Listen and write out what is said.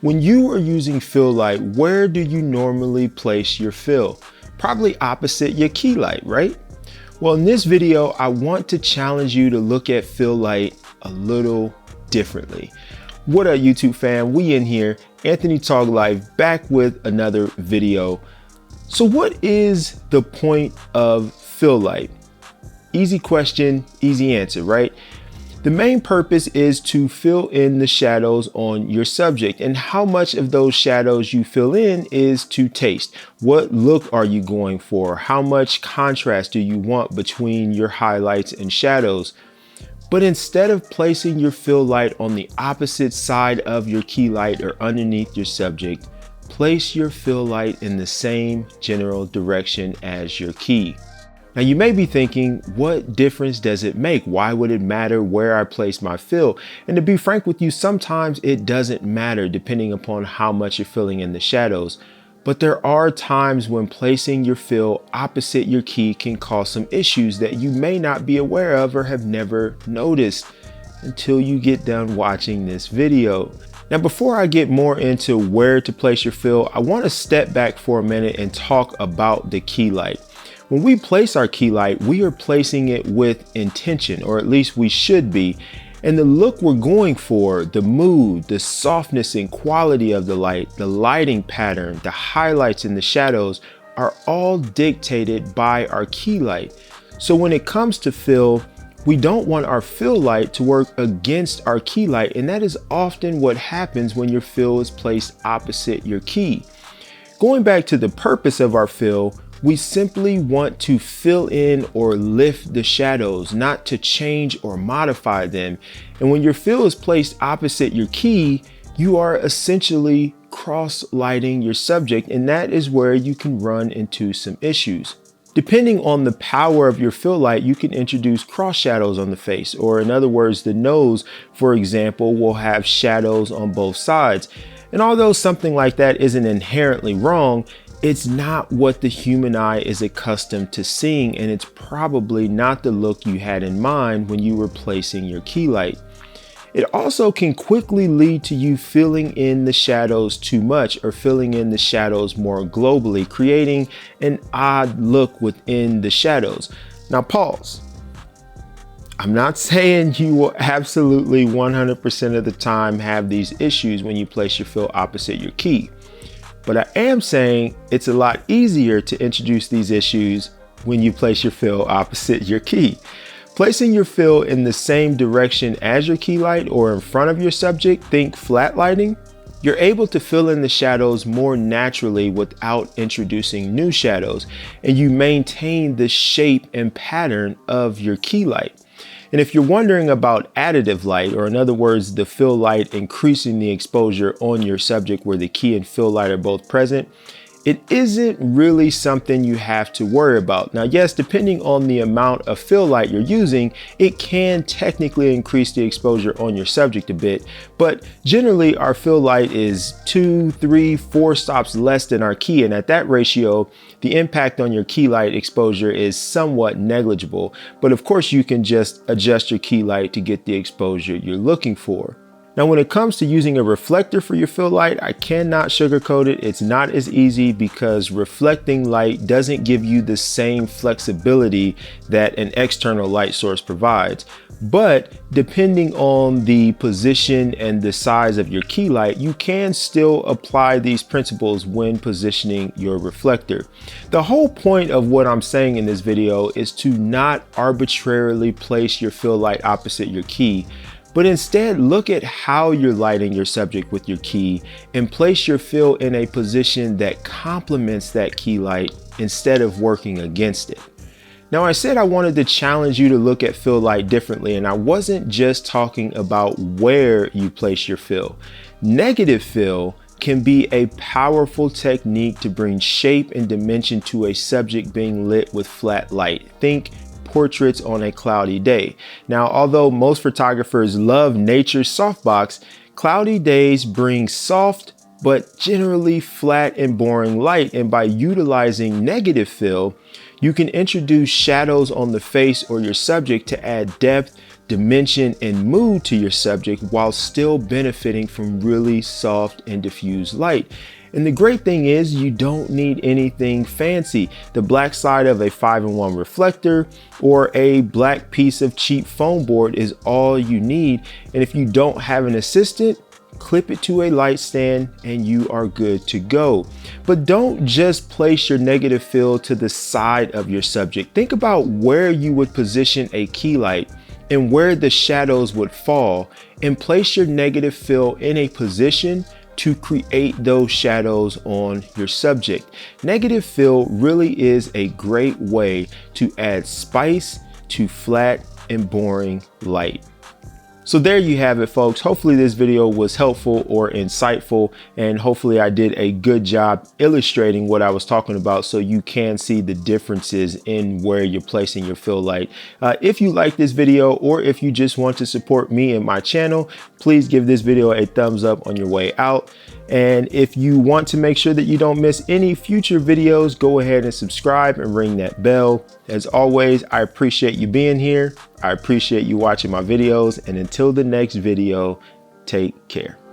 When you are using fill light, where do you normally place your fill? Probably opposite your key light, right? Well, in this video, I want to challenge you to look at fill light a little differently. What up, YouTube fam? We in here, anthonytoglife, back with another video. So what is the point of fill light? Easy question, easy answer, right? The main purpose is to fill in the shadows on your subject, and how much of those shadows you fill in is to taste. What look are you going for? How much contrast do you want between your highlights and shadows? But instead of placing your fill light on the opposite side of your key light or underneath your subject, place your fill light in the same general direction as your key. Now you may be thinking, what difference does it make? Why would it matter where I place my fill? And to be frank with you, sometimes it doesn't matter depending upon how much you're filling in the shadows. But there are times when placing your fill opposite your key can cause some issues that you may not be aware of or have never noticed until you get done watching this video. Now, before I get more into where to place your fill, I want to step back for a minute and talk about the key light. When we place our key light, we are placing it with intention, or at least we should be. And the look we're going for, the mood, the softness and quality of the light, the lighting pattern, the highlights and the shadows are all dictated by our key light. So when it comes to fill, we don't want our fill light to work against our key light, and that is often what happens when your fill is placed opposite your key. Going back to the purpose of our fill, we simply want to fill in or lift the shadows, not to change or modify them. And when your fill is placed opposite your key, you are essentially cross-lighting your subject, and that is where you can run into some issues. Depending on the power of your fill light, you can introduce cross shadows on the face, or in other words, the nose, for example, will have shadows on both sides. And although something like that isn't inherently wrong, it's not what the human eye is accustomed to seeing, and it's probably not the look you had in mind when you were placing your key light. It also can quickly lead to you filling in the shadows too much, or filling in the shadows more globally, creating an odd look within the shadows. Now pause. I'm not saying you will absolutely 100% of the time have these issues when you place your fill opposite your key. But I am saying it's a lot easier to introduce these issues when you place your fill opposite your key. Placing your fill in the same direction as your key light or in front of your subject, think flat lighting, you're able to fill in the shadows more naturally without introducing new shadows, and you maintain the shape and pattern of your key light. And if you're wondering about additive light, or in other words, the fill light increasing the exposure on your subject where the key and fill light are both present, it isn't really something you have to worry about. Now, yes, depending on the amount of fill light you're using, it can technically increase the exposure on your subject a bit, but generally our fill light is 2, 3, 4 stops less than our key, and at that ratio, the impact on your key light exposure is somewhat negligible. But of course, you can just adjust your key light to get the exposure you're looking for. Now, when it comes to using a reflector for your fill light, I cannot sugarcoat it. It's not as easy because reflecting light doesn't give you the same flexibility that an external light source provides. But depending on the position and the size of your key light, you can still apply these principles when positioning your reflector. The whole point of what I'm saying in this video is to not arbitrarily place your fill light opposite your key, but instead look at how you're lighting your subject with your key and place your fill in a position that complements that key light instead of working against it. Now, I said I wanted to challenge you to look at fill light differently, and I wasn't just talking about where you place your fill. Negative fill can be a powerful technique to bring shape and dimension to a subject being lit with flat light. Think portraits on a cloudy day. Now, although most photographers love nature's softbox, cloudy days bring soft but generally flat and boring light, and by utilizing negative fill, you can introduce shadows on the face or your subject to add depth dimension and mood to your subject while still benefiting from really soft and diffused light. And the great thing is you don't need anything fancy. The black side of a 5-in-1 reflector or a black piece of cheap foam board is all you need. And if you don't have an assistant, clip it to a light stand and you are good to go. But don't just place your negative fill to the side of your subject. Think about where you would position a key light and where the shadows would fall, and place your negative fill in a position to create those shadows on your subject. Negative fill really is a great way to add spice to flat and boring light. So there you have it, folks. Hopefully this video was helpful or insightful, and hopefully I did a good job illustrating what I was talking about so you can see the differences in where you're placing your fill light. If you like this video, or if you just want to support me and my channel, please give this video a thumbs up on your way out. And if you want to make sure that you don't miss any future videos, go ahead and subscribe and ring that bell. As always, I appreciate you being here. I appreciate you watching my videos, and until the next video, take care.